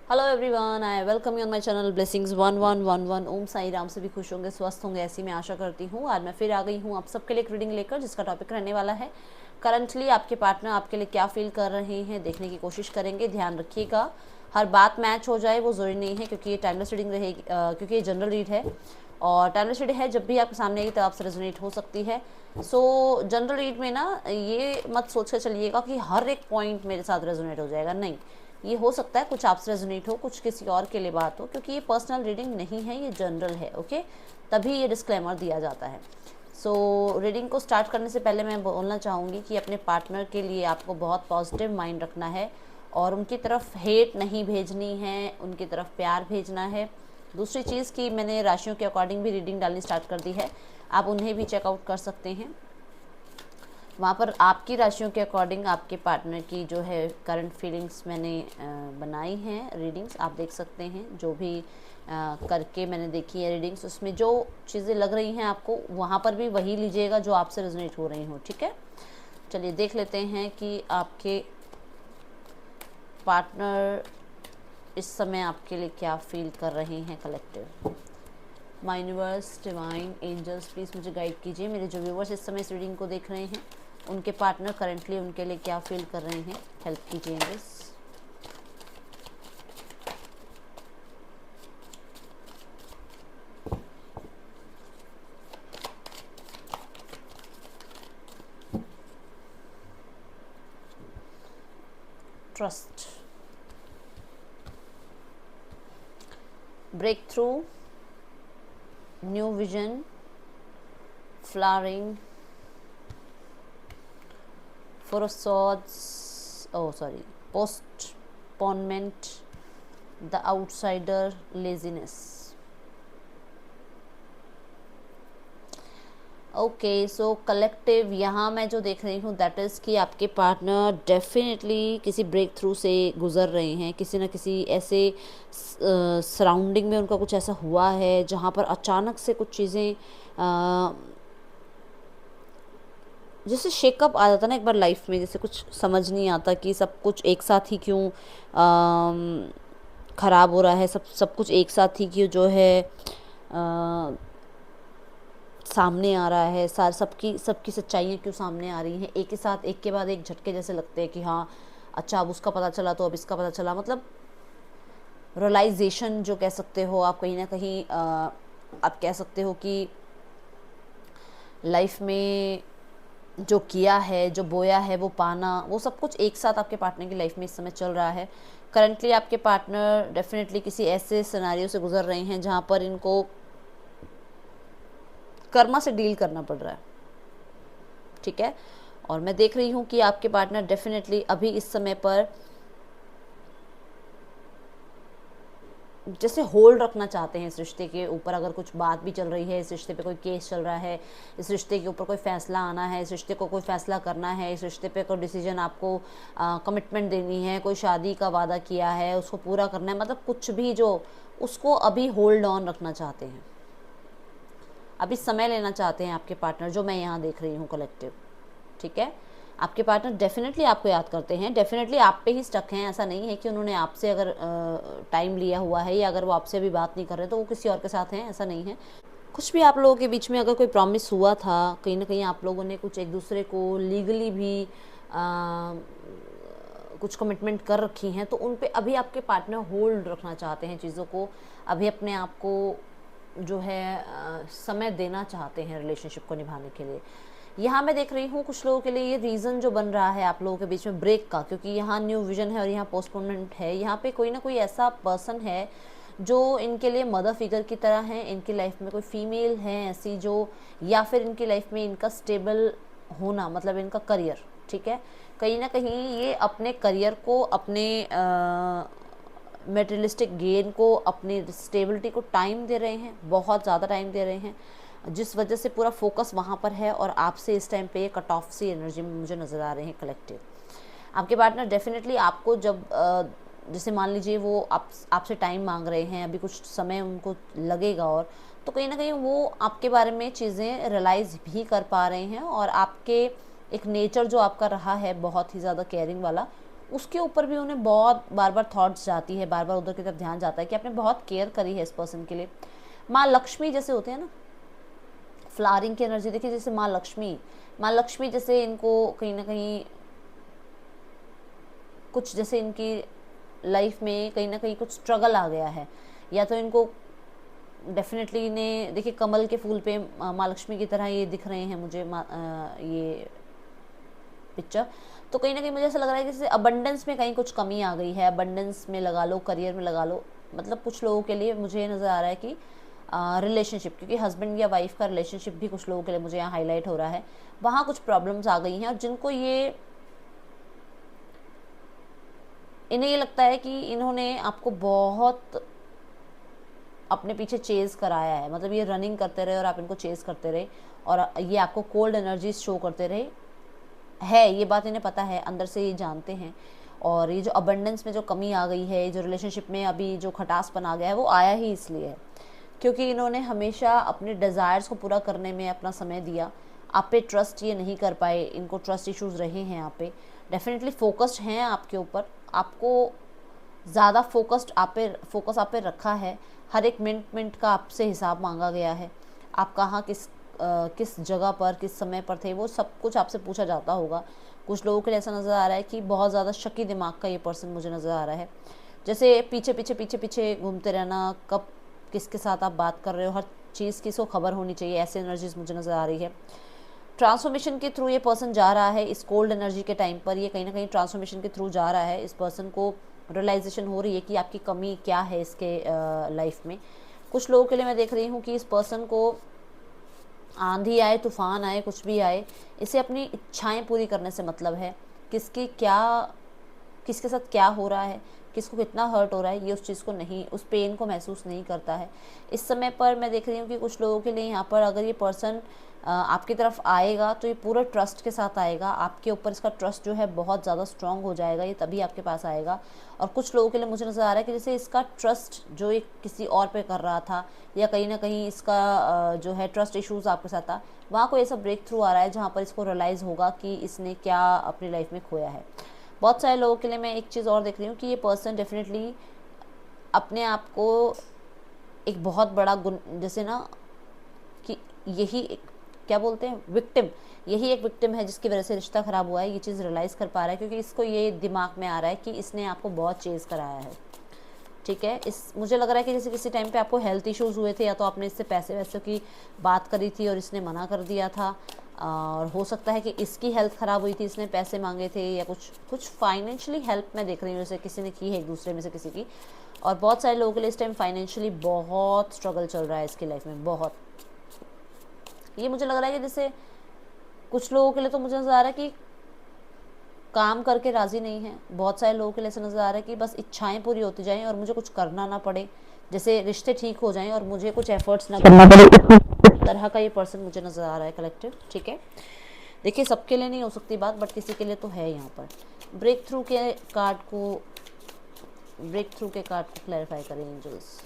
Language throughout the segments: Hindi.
Hello everyone, I welcome you on my channel blessings 1111। ओम साई राम से भी खुश होंगे, स्वस्थ होंगे, ऐसी मैं आशा करती हूँ। आज मैं फिर आ गई हूँ आप सबके लिए एक रीडिंग लेकर, जिसका टॉपिक रहने वाला है करंटली आपके पार्टनर आपके लिए क्या फील कर रहे हैं। देखने की कोशिश करेंगे। ध्यान रखिएगा हर बात मैच हो जाए वो ज़रूरी नहीं है, क्योंकि ये टाइमलेस रीडिंग रहेगी, क्योंकि ये जनरल रीड है और टाइमलेस रीड है। जब भी आपके सामने आएगी तब आपसे रेजोनेट हो सकती है। सो जनरल रीड में ना ये मत सोच कर चलिएगा कि हर एक पॉइंट मेरे साथ रेजोनेट हो जाएगा। नहीं, ये हो सकता है कुछ आपसे रेजोनेट हो, कुछ किसी और के लिए बात हो, क्योंकि ये पर्सनल रीडिंग नहीं है, ये जनरल है। ओके, तभी ये डिस्क्लेमर दिया जाता है। सो रीडिंग को स्टार्ट करने से पहले मैं बोलना चाहूँगी कि अपने पार्टनर के लिए आपको बहुत पॉजिटिव माइंड रखना है और उनकी तरफ हेट नहीं भेजनी है, उनकी तरफ प्यार भेजना है। दूसरी चीज़ कि मैंने राशियों के अकॉर्डिंग भी रीडिंग डालनी स्टार्ट कर दी है, आप उन्हें भी चेकआउट कर सकते हैं। वहाँ पर आपकी राशियों के अकॉर्डिंग आपके पार्टनर की जो है करंट फीलिंग्स मैंने बनाई हैं। रीडिंग्स आप देख सकते हैं, जो भी करके मैंने देखी है रीडिंग्स, उसमें जो चीज़ें लग रही हैं आपको, वहाँ पर भी वही लीजिएगा जो आपसे रेजोनेट हो रही हो। ठीक है, चलिए देख लेते हैं कि आपके पार्टनर इस समय आपके लिए क्या फील कर रहे हैं। Collective my universe, divine angels, please मुझे गाइड कीजिए। मेरे जो व्यूवर्स इस समय इस रीडिंग को देख रहे हैं, उनके पार्टनर करंटली उनके लिए क्या फील कर रहे हैं, हेल्प कीजिए angels. Trust, break through, new vision, flowering, four of swords, postponement, the outsider, laziness. Okay, so collective यहाँ मैं जो देख रही हूँ दैट इज़ कि आपके पार्टनर डेफिनेटली किसी ब्रेक थ्रू से गुज़र रहे हैं। किसी न किसी ऐसे सराउंडिंग में उनका कुछ ऐसा हुआ है जहाँ पर अचानक से कुछ चीज़ें जैसे शेकअप आ जाता ना एक बार लाइफ में, जैसे कुछ समझ नहीं आता कि सब कुछ एक साथ ही क्यों ख़राब हो रहा है, सब कुछ एक साथ ही क्यों जो है सामने आ रहा है। सबकी सबकी सच्चाइयाँ क्यों सामने आ रही हैं एक ही साथ, एक के बाद एक झटके जैसे लगते हैं कि हाँ अच्छा अब उसका पता चला तो अब इसका पता चला। मतलब रियलाइजेशन जो कह सकते हो आप, कहीं ना कहीं आप कह सकते हो कि लाइफ में जो किया है, जो बोया है, वो पाना, वो सब कुछ एक साथ आपके पार्टनर की लाइफ में इस समय चल रहा है। करंटली आपके पार्टनर डेफिनेटली किसी ऐसे सिनेरियो से गुजर रहे हैं जहाँ पर इनको कर्मा से डील करना पड़ रहा है। ठीक है, और मैं देख रही हूँ कि आपके पार्टनर डेफिनेटली अभी इस समय पर जैसे होल्ड रखना चाहते हैं इस रिश्ते के ऊपर। अगर कुछ बात भी चल रही है, इस रिश्ते पे कोई केस चल रहा है, इस रिश्ते के ऊपर कोई फैसला आना है, इस रिश्ते को कोई फैसला करना है, इस रिश्ते पे कोई डिसीजन आपको कमिटमेंट देनी है, कोई शादी का वादा किया है उसको पूरा करना है, मतलब कुछ भी जो उसको अभी होल्ड ऑन रखना चाहते हैं, अभी समय लेना चाहते हैं आपके पार्टनर, जो मैं यहाँ देख रही हूँ कलेक्टिव। ठीक है, आपके पार्टनर डेफिनेटली आपको याद करते हैं, डेफिनेटली आप पे ही स्टक हैं। ऐसा नहीं है कि उन्होंने आपसे अगर टाइम लिया हुआ है या अगर वो आपसे अभी बात नहीं कर रहे तो वो किसी और के साथ हैं, ऐसा नहीं है। कुछ भी आप लोगों के बीच में अगर कोई प्रॉमिस हुआ था, कहीं ना कहीं आप लोगों ने कुछ एक दूसरे को लीगली भी कुछ कमिटमेंट कर रखी हैं, तो उन पे अभी आपके पार्टनर होल्ड रखना चाहते हैं चीज़ों को, अभी अपने आप को जो है समय देना चाहते हैं रिलेशनशिप को निभाने के लिए। यहाँ मैं देख रही हूँ कुछ लोगों के लिए ये रीज़न जो बन रहा है आप लोगों के बीच में ब्रेक का, क्योंकि यहाँ न्यू विजन है और यहाँ पोस्टपोनमेंट है। यहाँ पे कोई ना कोई ऐसा पर्सन है जो इनके लिए मदर फिगर की तरह है। इनकी लाइफ में कोई फीमेल है ऐसी जो, या फिर इनकी लाइफ में इनका स्टेबल होना, मतलब इनका करियर। ठीक है, कहीं ना कहीं ये अपने करियर को, अपने मेटेरियलिस्टिक गेन को, अपनी स्टेबिलिटी को टाइम दे रहे हैं, बहुत ज़्यादा टाइम दे रहे हैं, जिस वजह से पूरा फोकस वहाँ पर है और आपसे इस टाइम पे ये कट ऑफ सी एनर्जी में मुझे नज़र आ रहे हैं कलेक्टिव। आपके पार्टनर डेफिनेटली आपको जब जैसे मान लीजिए वो आपसे टाइम मांग रहे हैं, अभी कुछ समय उनको लगेगा, और तो कहीं ना कहीं वो आपके बारे में चीज़ें रियलाइज़ भी कर पा रहे हैं और आपके एक नेचर जो आपका रहा है बहुत ही ज़्यादा केयरिंग वाला, उसके ऊपर भी उन्हें बहुत बार बार थॉट्स जाती है, बार बार उधर की तरफ ध्यान जाता है कि आपने बहुत केयर करी है इस पर्सन के लिए। माँ लक्ष्मी जैसे होते हैं ना, फ्लावरिंग की एनर्जी देखिए, जैसे माँ लक्ष्मी जैसे इनको कहीं ना कहीं कुछ, जैसे इनकी लाइफ में कहीं ना कहीं कुछ स्ट्रगल आ गया है, या तो इनको डेफिनेटली इन्हें देखिए कमल के फूल पे माँ लक्ष्मी की तरह ये दिख रहे हैं मुझे ये पिक्चर। तो कहीं ना कहीं मुझे ऐसा लग रहा है कि जैसे अबंडेंस में कहीं कुछ कमी आ गई है, अबंडेंस में लगा लो, करियर में लगा लो, मतलब कुछ लोगों के लिए मुझे नज़र आ रहा है कि रिलेशनशिप, क्योंकि हस्बैंड या वाइफ का रिलेशनशिप भी कुछ लोगों के लिए मुझे यहाँ हाईलाइट हो रहा है, वहाँ कुछ प्रॉब्लम्स आ गई हैं, और जिनको इन्हें ये लगता है कि इन्होंने आपको बहुत अपने पीछे चेज़ कराया है, मतलब ये रनिंग करते रहे और आप इनको चेज़ करते रहे, और ये आपको कोल्ड एनर्जीज शो करते रहे है, ये बात इन्हें पता है, अंदर से ये जानते हैं। और ये जो अबंडेंस में जो कमी आ गई है, जो रिलेशनशिप में अभी जो खटासपन आ गया है, वो आया ही इसलिए है क्योंकि इन्होंने हमेशा अपने डिज़ायर्स को पूरा करने में अपना समय दिया। आप पे ट्रस्ट ये नहीं कर पाए, इनको ट्रस्ट इश्यूज़ रहे हैं, आप पे डेफिनेटली फोकस्ड हैं आपके ऊपर, आपको ज़्यादा फोकस आप पे रखा है, हर एक मिनट का आपसे हिसाब मांगा गया है, आप कहाँ किस जगह पर किस समय पर थे, वो सब कुछ आपसे पूछा जाता होगा। कुछ लोगों के लिए ऐसा नज़र आ रहा है कि बहुत ज़्यादा शकी दिमाग का ये पर्सन मुझे नज़र आ रहा है, जैसे पीछे घूमते रहना, कब किसके साथ आप बात कर रहे हो, हर चीज़ की इसको खबर होनी चाहिए, ऐसी एनर्जीज मुझे नज़र आ रही है। ट्रांसफॉर्मेशन के थ्रू ये पर्सन जा रहा है, इस कोल्ड एनर्जी के टाइम पर ये कहीं ना कहीं ट्रांसफॉर्मेशन के थ्रू जा रहा है। इस पर्सन को रियलाइजेशन हो रही है कि आपकी कमी क्या है इसके लाइफ में। कुछ लोगों के लिए मैं देख रही हूँ कि इस पर्सन को आंधी आए, तूफान आए, कुछ भी आए, इसे अपनी इच्छाएं पूरी करने से मतलब है। किसके साथ क्या हो रहा है, किसको कितना हर्ट हो रहा है, ये उस चीज़ को नहीं, उस पेन को महसूस नहीं करता है। इस समय पर मैं देख रही हूँ कि कुछ लोगों के लिए यहाँ पर अगर ये पर्सन आपकी तरफ आएगा तो ये पूरा ट्रस्ट के साथ आएगा, आपके ऊपर इसका ट्रस्ट जो है बहुत ज़्यादा स्ट्रॉन्ग हो जाएगा, ये तभी आपके पास आएगा। और कुछ लोगों के लिए मुझे नज़र आ रहा है कि जैसे इसका ट्रस्ट जो एक किसी और पे कर रहा था, या कहीं ना कहीं इसका जो है ट्रस्ट इश्यूज़ आपके साथ था, वहाँ कोई ऐसा ब्रेक थ्रू आ रहा है जहाँ पर इसको रियलाइज़ होगा कि इसने क्या अपनी लाइफ में खोया है। बहुत सारे लोगों के लिए मैं एक चीज़ और देख रही हूँ कि ये पर्सन डेफिनेटली अपने आप को एक बहुत बड़ा गुण, जैसे ना कि यही एक क्या बोलते हैं, विक्टिम, यही एक विक्टिम है जिसकी वजह से रिश्ता ख़राब हुआ है, ये चीज़ रियलाइज़ कर पा रहा है, क्योंकि इसको ये दिमाग में आ रहा है कि इसने आपको बहुत चेज़ कराया है। ठीक है, मुझे लग रहा है कि जैसे किसी टाइम पे आपको हेल्थ इश्यूज़ हुए थे, या तो आपने इससे पैसे वैसे की बात करी थी और इसने मना कर दिया था, और हो सकता है कि इसकी हेल्थ ख़राब हुई थी, इसने पैसे मांगे थे, या कुछ फाइनेंशियली हेल्प मैं देख रही हूँ जैसे किसी ने की है एक दूसरे में से किसी की। और बहुत सारे लोगों के लिए इस टाइम फाइनेंशियली बहुत स्ट्रगल चल रहा है इसकी लाइफ में, बहुत। ये मुझे लग रहा है कि जैसे कुछ लोगों के लिए तो मुझे नज़र आ रहा है कि काम करके राज़ी नहीं है, बहुत सारे लोगों के लिए ऐसा नज़र आ रहा है कि बस इच्छाएं पूरी होती जाएं और मुझे कुछ करना ना पड़े, जैसे रिश्ते ठीक हो जाएं और मुझे कुछ एफर्ट्स ना करना पड़े, इस तरह का ये पर्सन मुझे नज़र आ रहा है कलेक्टिव। ठीक है, देखिए सबके लिए नहीं हो सकती बात, बट किसी के लिए तो है। यहाँ पर ब्रेक थ्रू के कार्ड को क्लैरिफाई करें angels.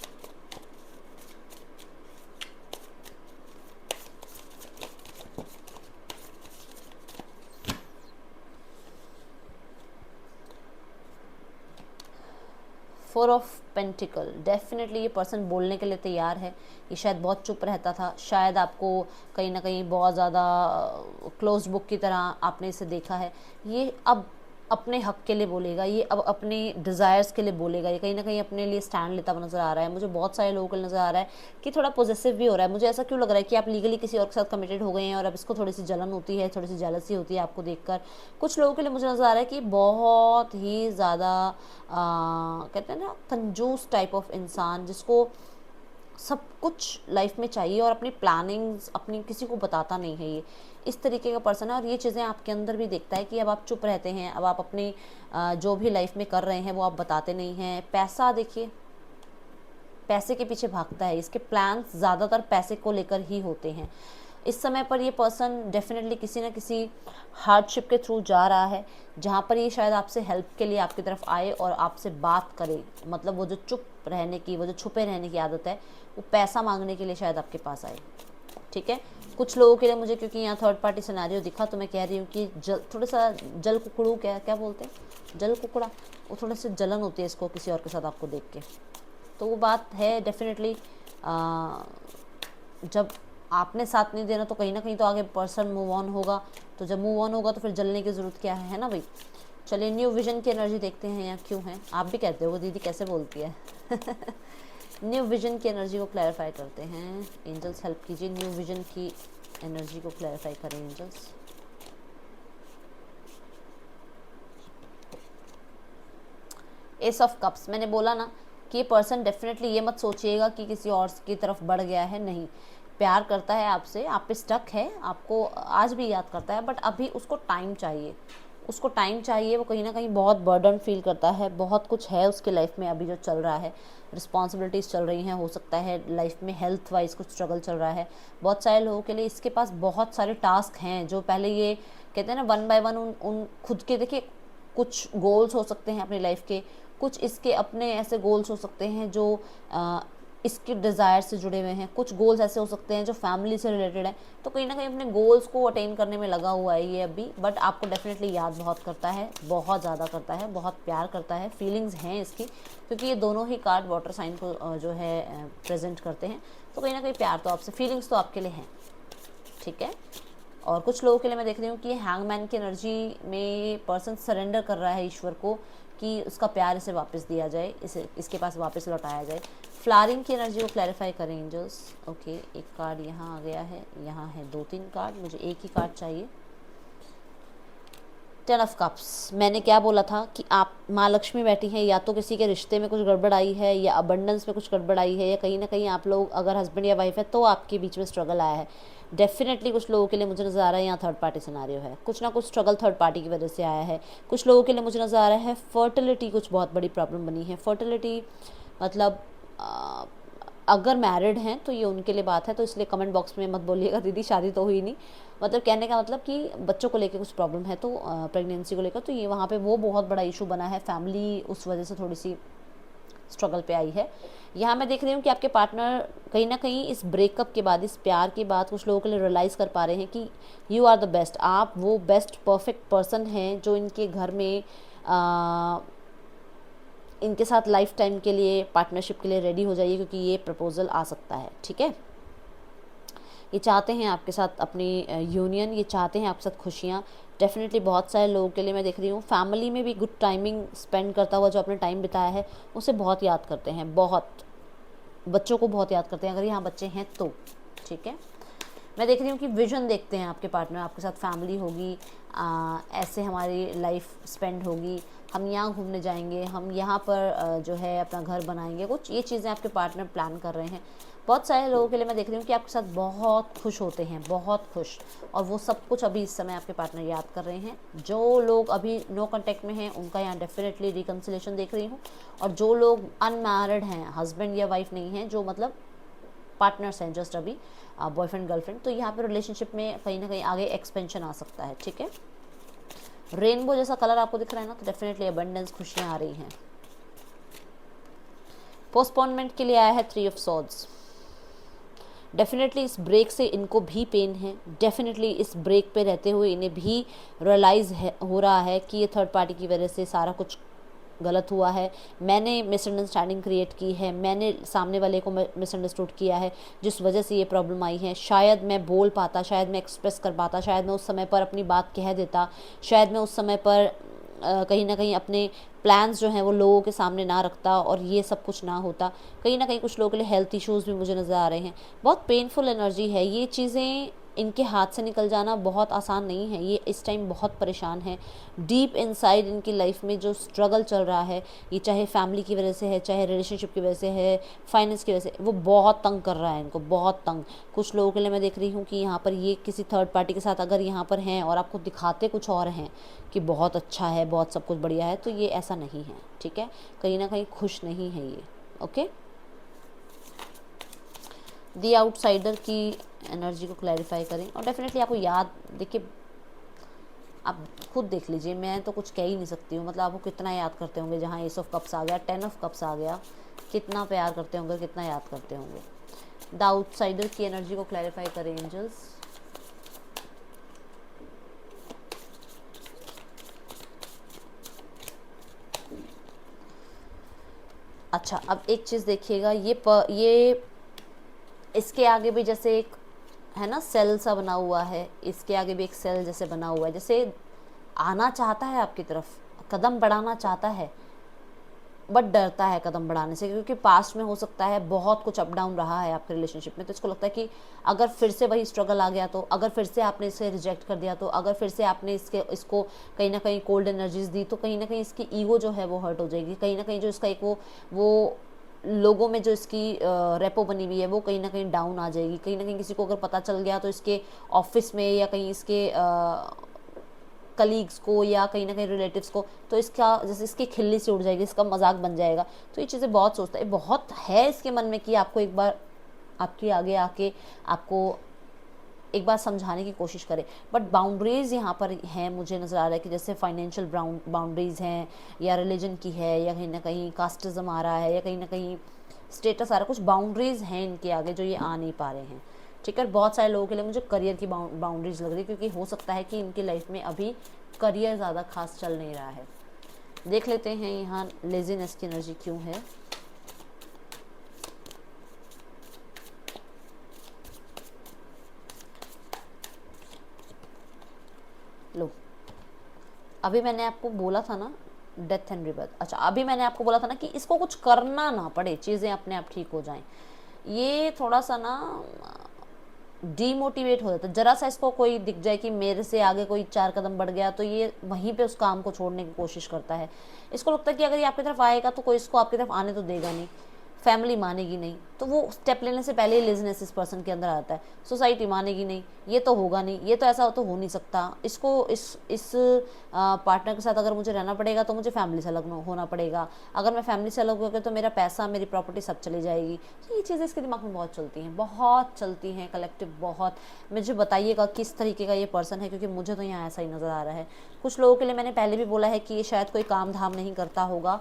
Four of pentacle, definitely ये पर्सन बोलने के लिए तैयार है। ये शायद बहुत चुप रहता था, शायद आपको कहीं ना कहीं बहुत ज़्यादा क्लोज बुक की तरह आपने इसे देखा है। ये अब अपने हक के लिए बोलेगा, ये अब अपने डिज़ायर्स के लिए बोलेगा, ये कहीं ना कहीं अपने लिए स्टैंड लेता हुआ नज़र आ रहा है। मुझे बहुत सारे लोगों को नज़र आ रहा है कि थोड़ा पॉजिटिव भी हो रहा है। मुझे ऐसा क्यों लग रहा है कि आप लीगली किसी और के साथ कमिटेड हो गए हैं और अब इसको थोड़ी सी जलन होती है, थोड़ी सी जेलसी होती है आपको देखकर। कुछ लोगों के लिए मुझे नज़र आ रहा है कि बहुत ही ज़्यादा कहते हैं ना कंजूस टाइप ऑफ इंसान, जिसको सब कुछ लाइफ में चाहिए और अपनी प्लानिंग्स अपनी किसी को बताता नहीं है, ये इस तरीके का पर्सन है। और ये चीज़ें आपके अंदर भी देखता है कि अब आप चुप रहते हैं, अब आप अपनी जो भी लाइफ में कर रहे हैं वो आप बताते नहीं हैं। पैसा, देखिए पैसे के पीछे भागता है, इसके प्लान्स ज़्यादातर पैसे को लेकर ही होते हैं। इस समय पर ये पर्सन डेफिनेटली किसी न किसी हार्डशिप के थ्रू जा रहा है, जहाँ पर ये शायद आपसे हेल्प के लिए आपकी तरफ आए और आपसे बात करे। मतलब वो जो चुप रहने की, वो जो छुपे रहने की आदत है, वो पैसा मांगने के लिए शायद आपके पास आए। ठीक है। कुछ लोगों के लिए मुझे, क्योंकि यहाँ थर्ड पार्टी सिनेरियो दिखा, तो मैं कह रही हूँ कि थोड़ा सा जल कुकड़ू, क्या क्या बोलते हैं, जल कुकड़ा, वो थोड़ा सा जलन होती है इसको किसी और के साथ आपको देख के। तो वो बात है डेफिनेटली, जब आपने साथ नहीं देना तो कहीं ना कहीं तो आगे पर्सन मूव ऑन होगा, तो जब मूव ऑन होगा तो फिर जलने की ज़रूरत क्या है ना भाई। चलिए न्यू विजन की एनर्जी देखते हैं यहाँ क्यों है। आप भी कहते हो वो दीदी कैसे बोलती है न्यू विजन की एनर्जी को क्लैरिफाई करते हैं। एंजल्स हेल्प कीजिए, न्यू विजन की एनर्जी को क्लैरिफाई करें एंजल्स। एस ऑफ कप्स, मैंने बोला ना कि ये पर्सन डेफिनेटली ये मत सोचिएगा कि किसी और की तरफ बढ़ गया है, नहीं, प्यार करता है आपसे, आप पे स्टक है, आपको आज भी याद करता है, बट अभी उसको टाइम चाहिए, उसको टाइम चाहिए। वो कहीं ना कहीं बहुत बर्डन फील करता है, बहुत कुछ है उसके लाइफ में अभी जो चल रहा है, रिस्पॉन्सिबिलिटीज़ चल रही हैं, हो सकता है लाइफ में हेल्थ वाइज कुछ स्ट्रगल चल रहा है बहुत सारे लोगों के लिए। इसके पास बहुत सारे टास्क हैं जो पहले ये कहते हैं ना वन बाय वन उन खुद के, देखिए कुछ गोल्स हो सकते हैं अपनी लाइफ के, कुछ इसके अपने ऐसे गोल्स हो सकते हैं जो इसके डिज़ायर से जुड़े हुए हैं, कुछ गोल्स ऐसे हो सकते हैं जो फैमिली से रिलेटेड है। तो कहीं ना कहीं अपने गोल्स को अटेन करने में लगा हुआ है ये अभी, बट आपको डेफिनेटली याद बहुत करता है, बहुत ज़्यादा करता है, बहुत प्यार करता है, फीलिंग्स हैं इसकी, क्योंकि ये दोनों ही कार्ड वाटर साइन को जो है प्रेजेंट करते हैं। तो कहीं ना कहीं प्यार तो आपसे, फीलिंग्स तो आपके लिए हैं, ठीक है। और कुछ लोगों के लिए मैं देख रही हूँ कि हैंगमैन की एनर्जी में पर्सन सरेंडर कर रहा है ईश्वर को कि उसका प्यार इसे वापस दिया जाए, इसे इसके पास वापस लौटाया जाए। फ्लावरिंग की एनर्जी को क्लैरिफाई करें एंजल्स। ओके, एक कार्ड यहाँ आ गया है, यहाँ है 2-3 कार्ड, मुझे एक ही कार्ड चाहिए। 10 ऑफ कप्स, मैंने क्या बोला था कि आप माँ लक्ष्मी बैठी हैं, या तो किसी के रिश्ते में कुछ गड़बड़ आई है, या अबंडेंस में कुछ गड़बड़ आई है, या कहीं ना कहीं आप लोग अगर हस्बैंड या वाइफ है तो आपके बीच में स्ट्रगल आया है। डेफिनेटली कुछ लोगों के लिए मुझे नज़र आ रहा है यहाँ थर्ड पार्टी सिनेरियो है, कुछ ना कुछ स्ट्रगल थर्ड पार्टी की वजह से आया है। कुछ लोगों के लिए मुझे नज़र आ रहा है फर्टिलिटी कुछ बहुत बड़ी प्रॉब्लम बनी है। फर्टिलिटी मतलब अगर मैरिड हैं तो ये उनके लिए बात है, तो इसलिए कमेंट बॉक्स में मत बोलिएगा दीदी शादी तो हुई नहीं, मतलब कहने का मतलब कि बच्चों को लेके कुछ प्रॉब्लम है, तो प्रेगनेंसी को लेकर, तो ये वहाँ पे वो बहुत बड़ा इशू बना है, फैमिली उस वजह से थोड़ी सी स्ट्रगल पे आई है। यहाँ मैं देख रही हूँ कि आपके पार्टनर कहीं ना कहीं इस ब्रेकअप के बाद, इस प्यार के बाद कुछ लोगों के लिए रियलाइज़ कर पा रहे हैं कि यू आर द बेस्ट, आप वो बेस्ट परफेक्ट पर्सन हैं जो इनके घर में इनके साथ लाइफ टाइम के लिए पार्टनरशिप के लिए रेडी हो जाइए, क्योंकि ये प्रपोजल आ सकता है, ठीक है। ये चाहते हैं आपके साथ अपनी यूनियन, ये चाहते हैं आपके साथ खुशियाँ। डेफिनेटली बहुत सारे लोगों के लिए मैं देख रही हूँ फैमिली में भी गुड टाइमिंग स्पेंड करता हुआ जो आपने टाइम बिताया है उसे बहुत याद करते हैं, बहुत बच्चों को बहुत याद करते हैं अगर यहाँ बच्चे हैं तो, ठीक है। मैं देख रही हूँ कि विजन देखते हैं आपके पार्टनर, आपके साथ फैमिली होगी, ऐसे हमारी लाइफ स्पेंड होगी, हम यहाँ घूमने जाएंगे, हम यहाँ पर जो है अपना घर बनाएंगे, कुछ ये चीज़ें आपके पार्टनर प्लान कर रहे हैं। बहुत सारे लोगों के लिए मैं देख रही हूँ कि आपके साथ बहुत खुश होते हैं, बहुत खुश, और वो सब कुछ अभी इस समय आपके पार्टनर याद कर रहे हैं। जो लोग अभी नो कांटेक्ट में हैं उनका यहाँ डेफिनेटली रिकन्सिलेशन देख रही हूँ, और जो लोग अनमैरिड हैं, हस्बैंड या वाइफ नहीं हैं, जो मतलब पार्टनर्स हैं जस्ट अभी बॉयफ्रेंड गर्लफ्रेंड, तो यहाँ पर रिलेशनशिप में कहीं ना कहीं आगे एक्सपेंशन आ सकता है, ठीक है। रेनबो जैसा कलर आपको दिख रहा है ना, तो डेफिनेटली अबंडेंस, खुशियाँ आ रही हैं। पोस्टपोनमेंट के लिए आया है 3 ऑफ सॉर्ड्स। डेफिनेटली इस ब्रेक से इनको भी पेन है, डेफिनेटली इस ब्रेक पे रहते हुए इन्हें भी रियलाइज़ हो रहा है कि ये थर्ड पार्टी की वजह से सारा कुछ गलत हुआ है, मैंने मिसअंडरस्टैंडिंग क्रिएट की है, मैंने सामने वाले को मिसअंडरस्टूड किया है, जिस वजह से ये प्रॉब्लम आई है। शायद मैं बोल पाता, शायद मैं एक्सप्रेस कर पाता, शायद मैं उस समय पर अपनी बात कह देता, शायद मैं उस समय पर कहीं ना कहीं अपने प्लान्स जो हैं वो लोगों के सामने ना रखता और ये सब कुछ ना होता। कहीं ना कहीं कुछ लोगों के लिए हेल्थ इश्यूज़ भी मुझे नज़र आ रहे हैं, बहुत पेनफुल एनर्जी है। ये चीज़ें इनके हाथ से निकल जाना बहुत आसान नहीं है, ये इस टाइम बहुत परेशान है। डीप इनसाइड इनकी लाइफ में जो स्ट्रगल चल रहा है, ये चाहे फैमिली की वजह से है, चाहे रिलेशनशिप की वजह से है, फाइनेंस की वजह से, वो बहुत तंग कर रहा है इनको, बहुत तंग। कुछ लोगों के लिए मैं देख रही हूँ कि यहाँ पर ये किसी थर्ड पार्टी के साथ अगर यहाँ पर हैं और आपको दिखाते कुछ और हैं कि बहुत अच्छा है, बहुत सब कुछ बढ़िया है, तो ये ऐसा नहीं है, ठीक है। कहीं ना कहीं खुश नहीं है ये, ओके। दी आउटसाइडर की एनर्जी को क्लैरिफाई करें, और डेफिनेटली आपको याद, देखिए आप खुद देख लीजिए, मैं तो कुछ कह ही नहीं सकती हूँ, मतलब आपको कितना याद करते होंगे जहाँ एस ऑफ कप्स आ गया, 10 ऑफ कप्स आ गया, कितना प्यार करते होंगे, कितना याद करते होंगे। द आउटसाइडर की एनर्जी को क्लैरिफाई करें एंजल्स। अच्छा, अब एक चीज़ देखिएगा, ये इसके आगे भी जैसे एक है ना सेल सा बना हुआ है, इसके आगे भी एक सेल जैसे बना हुआ है, जैसे आना चाहता है आपकी तरफ, कदम बढ़ाना चाहता है बट डरता है कदम बढ़ाने से, क्योंकि पास्ट में हो सकता है बहुत कुछ अप डाउन रहा है आपके रिलेशनशिप में। तो इसको लगता है कि अगर फिर से वही स्ट्रगल आ गया तो, अगर फिर से आपने इसे रिजेक्ट कर दिया तो, अगर फिर से आपने इसको कहीं ना कहीं कोल्ड एनर्जीज दी तो कहीं ना कहीं इसकी ईगो जो है वो हर्ट हो जाएगी, कहीं ना कहीं जो इसका एक वो लोगों में जो इसकी रेपो बनी हुई है वो कहीं ना कहीं डाउन आ जाएगी। कहीं ना कहीं किसी को अगर पता चल गया तो इसके ऑफिस में या कहीं इसके कलीग्स को या कहीं ना कहीं रिलेटिव्स को, तो इसका जैसे इसकी खिल्ली से उड़ जाएगी, इसका मजाक बन जाएगा। तो ये चीज़ें बहुत सोचता है, बहुत है इसके मन में कि आपको एक बार आपके आगे आके आपको एक बार समझाने की कोशिश करे। बट बाउंड्रीज़ यहाँ पर हैं, मुझे नज़र आ रहा है कि जैसे फाइनेंशियल बाउंड्रीज़ हैं, या रिलीजन की है, या कहीं ना कहीं कास्टिज्म आ रहा है, या कहीं ना कहीं स्टेटस आ रहा है। कुछ बाउंड्रीज़ हैं इनके आगे जो ये आ नहीं पा रहे हैं, ठीक है। बहुत सारे लोगों के लिए मुझे करियर की बाउंड्रीज लग रही है, क्योंकि हो सकता है कि इनकी लाइफ में अभी करियर ज़्यादा खास चल नहीं रहा है। देख लेते हैं यहाँ लेजीनेस की एनर्जी क्यों है। लो, अभी मैंने आपको बोला था ना डेथ एंड रिबर्थ। अच्छा, अभी मैंने आपको बोला था ना कि इसको कुछ करना ना पड़े, चीज़ें अपने आप ठीक हो जाएं। ये थोड़ा सा ना डीमोटिवेट हो जाता है, जरा सा इसको कोई दिख जाए कि मेरे से आगे कोई 4 कदम बढ़ गया तो ये वहीं पे उस काम को छोड़ने की कोशिश करता है। इसको लगता है कि अगर ये आपकी तरफ आएगा तो कोई इसको आपकी तरफ आने तो देगा नहीं, फैमिली मानेगी नहीं, तो वो स्टेप लेने से पहले ही लेज़नेस इस पर्सन के अंदर आता है। सोसाइटी मानेगी नहीं, ये तो होगा नहीं, ये तो ऐसा तो हो नहीं सकता, इसको इस पार्टनर के साथ अगर मुझे रहना पड़ेगा तो मुझे फैमिली से अलग होना पड़ेगा, अगर मैं फैमिली से अलग हो गया तो मेरा पैसा, मेरी प्रॉपर्टी सब चली जाएगी। तो ये चीज़ें इसके दिमाग में बहुत चलती हैं, बहुत चलती हैं कलेक्टिव, बहुत। मुझे बताइएगा किस तरीके का ये पर्सन है, क्योंकि मुझे तो यहाँ ऐसा ही नज़र आ रहा है। कुछ लोगों के लिए मैंने पहले भी बोला है कि ये शायद कोई काम धाम नहीं करता होगा,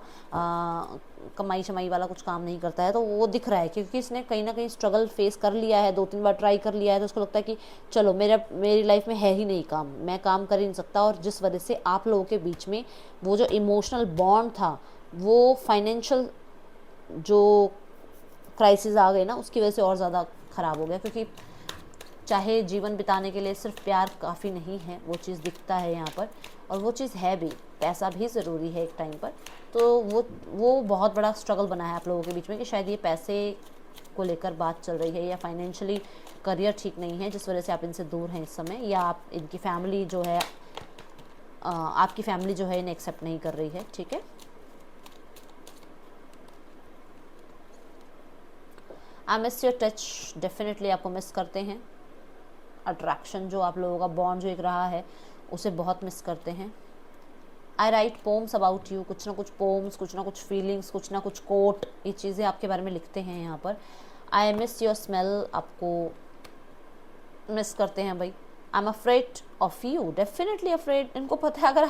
कमाई शमाई वाला कुछ काम नहीं करता है, तो वो दिख रहा है क्योंकि इसने कहीं ना कहीं स्ट्रगल फेस कर लिया है, 2-3 बार ट्राई कर लिया है। तो उसको लगता है कि चलो मेरी लाइफ में है ही नहीं काम, मैं काम कर ही नहीं सकता। और जिस वजह से आप लोगों के बीच में वो जो इमोशनल बॉन्ड था, वो फाइनेंशियल जो क्राइसिस आ गए ना, उसकी वजह से और ज़्यादा ख़राब हो गया। क्योंकि चाहे जीवन बिताने के लिए सिर्फ प्यार काफ़ी नहीं है, वो चीज़ दिखता है यहाँ पर, और वो चीज़ है भी, पैसा भी ज़रूरी है एक टाइम पर। तो वो बहुत बड़ा स्ट्रगल बना है आप लोगों के बीच में कि शायद ये पैसे को लेकर बात चल रही है, या फाइनेंशियली करियर ठीक नहीं है जिस वजह से आप इनसे दूर हैं इस समय, या आप इनकी फैमिली जो है आपकी फैमिली जो है इन्हें एक्सेप्ट नहीं कर रही है, ठीक है। I miss your touch, definitely आपको मिस करते हैं। अट्रैक्शन जो आप लोगों का बॉन्ड जो एक रहा है उसे बहुत मिस करते हैं। आई राइट पोम्स अबाउट यू, कुछ ना कुछ पोम्स, कुछ ना कुछ फीलिंग्स, कुछ ना कुछ कोट, ये चीज़ें आपके बारे में लिखते हैं यहाँ पर। आई मिस योर स्मेल, आपको मिस करते हैं भाई। I am afraid of you, definitely afraid. इनको पता है अगर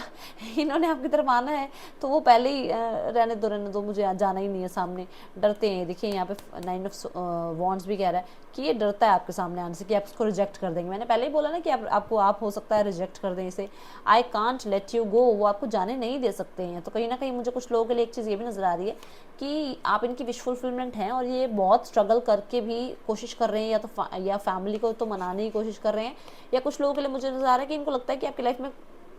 इन्होंने आपकी तरफ आना है तो वो पहले ही रहने दो, मुझे जाना ही नहीं है सामने। डरते हैं, देखिए यहाँ पे 9 ऑफ वॉन्ड्स भी कह रहा है कि ये डरता है आपके सामने आने से, कि आप इसको रिजेक्ट कर देंगे। मैंने पहले ही बोला ना कि आप हो सकता है रिजेक्ट कर दें इसे। I can't let you go, वो आपको जाने नहीं दे सकते हैं। तो कहीं ना कहीं मुझे कुछ लोगों के लिए एक चीज़ ये भी नज़र आ रही है कि आप इनकी विश फुलफिलमेंट हैं, और ये बहुत स्ट्रगल करके भी कोशिश कर रहे हैं, या फैमिली को तो मनाने की कोशिश कर रहे हैं, या कुछ लोगों के लिए मुझे नज़र आ रहा है कि इनको लगता है कि आपकी लाइफ में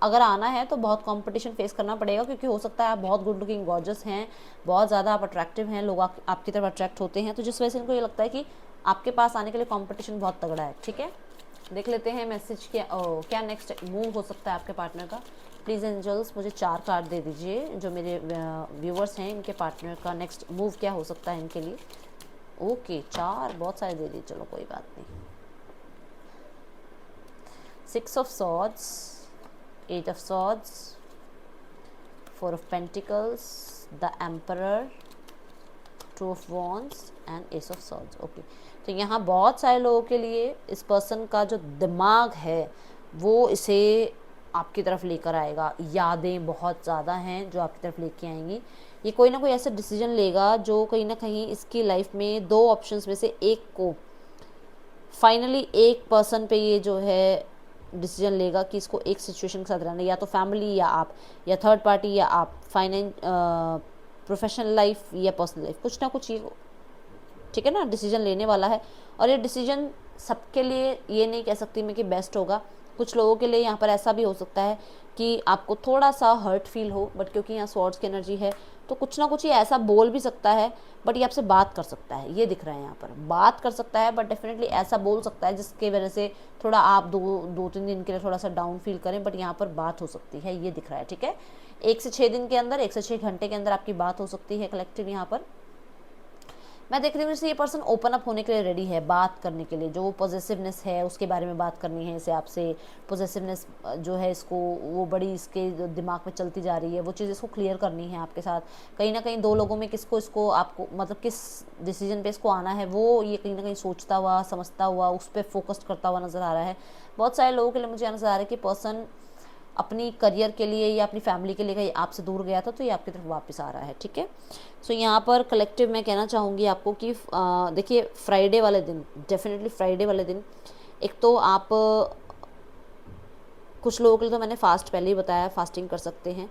अगर आना है तो बहुत कंपटीशन फेस करना पड़ेगा, क्योंकि हो सकता है आप बहुत गुड लुकिंग गॉर्जस हैं, बहुत ज़्यादा आप अट्रैक्टिव हैं, लोग आपकी तरफ अट्रैक्ट होते हैं। तो जिस वजह से इनको ये लगता है कि आपके पास आने के लिए कंपटीशन बहुत तगड़ा है, ठीक है। देख लेते हैं मैसेज क्या नेक्स्ट मूव हो सकता है आपके पार्टनर का। प्लीज़ एंजल्स मुझे 4 कार्ड दे दीजिए, जो मेरे व्यूवर्स हैं इनके पार्टनर का नेक्स्ट मूव क्या हो सकता है इनके लिए। ओके, 4 बहुत सारे दे दिए, चलो कोई बात नहीं। 6 of swords, 8 of swords, 4 of pentacles, the emperor, 2 of wands and ace of swords। Okay, तो यहाँ बहुत सारे लोगों के लिए इस पर्सन का जो दिमाग है वो इसे आपकी तरफ लेकर आएगा। यादें बहुत ज़्यादा हैं जो आपकी तरफ लेके आएंगी। ये कोई ना कोई ऐसा डिसीजन लेगा जो कहीं ना कहीं इसकी लाइफ में 2 ऑप्शंस में से एक को फाइनली एक पर्सन पे ये जो है डिसीजन लेगा कि इसको एक सिचुएशन के साथ रहना, या तो फैमिली या आप, या थर्ड पार्टी या आप, फाइनेंस, प्रोफेशनल लाइफ या पर्सनल लाइफ, कुछ ना कुछ ये, ठीक है ना, डिसीजन लेने वाला है। और ये डिसीजन सबके लिए ये नहीं कह सकती मैं कि बेस्ट होगा। कुछ लोगों के लिए यहाँ पर ऐसा भी हो सकता है कि आपको थोड़ा सा हर्ट फील हो, बट क्योंकि यहाँ स्वॉर्ड्स की एनर्जी है तो कुछ ना कुछ ये ऐसा बोल भी सकता है, बट ये आपसे बात कर सकता है, ये दिख रहा है यहाँ पर, बात कर सकता है, बट डेफिनेटली ऐसा बोल सकता है जिसके वजह से थोड़ा आप दो तीन दिन के लिए थोड़ा सा डाउन फील करें, बट यहाँ पर बात हो सकती है, ये दिख रहा है, ठीक है। 1 से 6 दिन के अंदर, 1 से 6 घंटे के अंदर आपकी बात हो सकती है कलेक्टिव। यहाँ पर मैं देख रही हूँ जैसे ये पर्सन ओपन अप होने के लिए रेडी है, बात करने के लिए, जो पॉजिटिवनेस है उसके बारे में बात करनी है इसे आपसे। पॉजिटिवनेस जो है इसको, वो बड़ी इसके दिमाग में चलती जा रही है, वो चीज़ इसको क्लियर करनी है आपके साथ। कहीं ना कहीं 2 लोगों में किसको इसको आपको मतलब किस डिसीजन पे इसको आना है, वो ये कहीं ना कहीं सोचता हुआ समझता हुआ उस पर फोकस करता हुआ नज़र आ रहा है। बहुत सारे लोगों के लिए मुझे नज़र आ रहा है कि पर्सन अपनी करियर के लिए या अपनी फैमिली के लिए कहीं आपसे दूर गया था तो ये आपकी तरफ वापस आ रहा है, ठीक है। सो यहाँ पर कलेक्टिव मैं कहना चाहूँगी आपको कि देखिए फ्राइडे वाले दिन, डेफिनेटली फ्राइडे वाले दिन, एक तो आप कुछ लोगों के लिए तो मैंने फास्ट पहले ही बताया, फास्टिंग कर सकते हैं,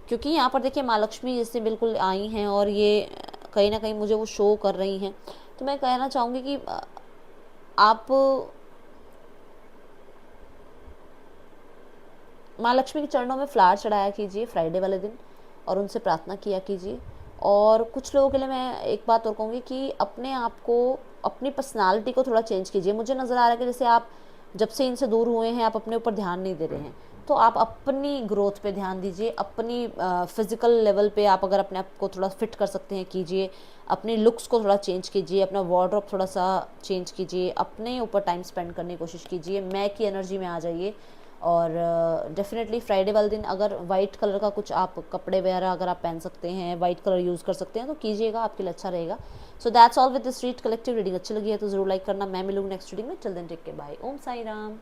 क्योंकि यहाँ पर देखिए माँ लक्ष्मी जैसे बिल्कुल आई हैं और ये कहीं ना कहीं मुझे वो शो कर रही हैं। तो मैं कहना चाहूँगी कि आप माँ लक्ष्मी के चरणों में फ्लावर चढ़ाया कीजिए फ्राइडे वाले दिन और उनसे प्रार्थना किया कीजिए। और कुछ लोगों के लिए मैं एक बात और कहूँगी कि अपने आप को, अपनी पर्सनालिटी को थोड़ा चेंज कीजिए। मुझे नज़र आ रहा है कि जैसे आप जब से इनसे दूर हुए हैं आप अपने ऊपर ध्यान नहीं दे रहे हैं, तो आप अपनी ग्रोथ पे ध्यान दीजिए, अपनी फिजिकल लेवल पे आप अगर अपने आप को थोड़ा फिट कर सकते हैं कीजिए, अपनी लुक्स को थोड़ा चेंज कीजिए, अपना वार्डरोब थोड़ा सा चेंज कीजिए, अपने ऊपर टाइम स्पेंड करने की कोशिश कीजिए, मैं की एनर्जी में आ जाइए। और डेफिनेटली फ्राइडे वाले दिन अगर वाइट कलर का कुछ आप कपड़े वगैरह अगर आप पहन सकते हैं, वाइट कलर यूज़ कर सकते हैं तो कीजिएगा, आपके लिए अच्छा रहेगा। So that's all with this read collective reading. अच्छी लगी है तो ज़रूर लाइक करना। मैं मिलूँगी नेक्स्ट रीडिंग में। Till then take care, bye. Om Sai Ram.